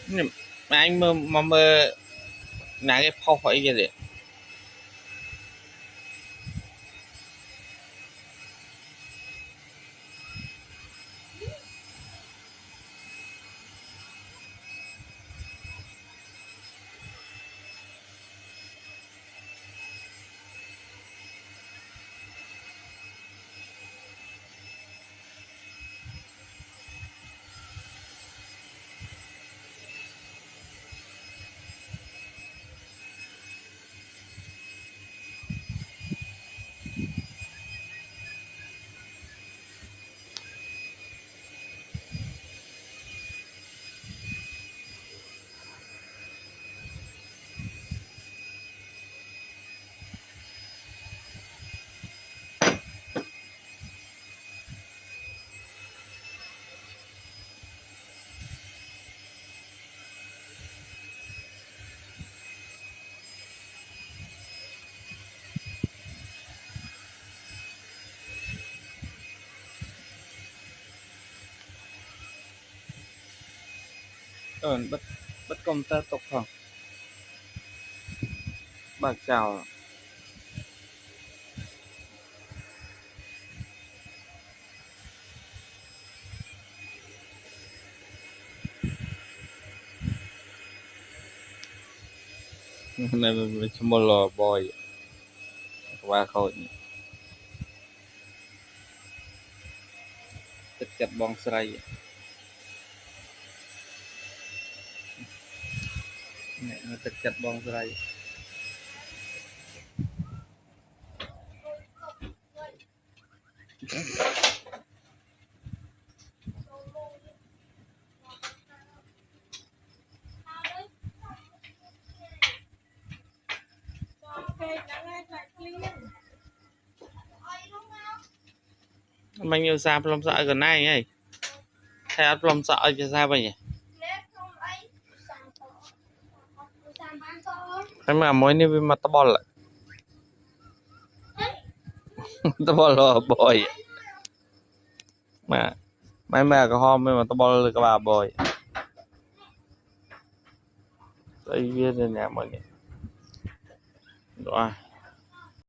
mà anh mơ là cái phao phải cái gì bất bất công ta tục không bác chào này mình một lò bòi qua khôiទឹកចិត្តបងស្រីនេះទឹកចិត្តបងស្រីmình yêu xa plom sợ gần này ấy theo plom sợ cho sao vậy nhỉ em mà mỗiနေ့វាមកតបល់តបល់បយម៉ែម៉ែក៏ហមវាមកតបល់លើក្បាលបយស្អីវានេះអ្នកមកនេះដល់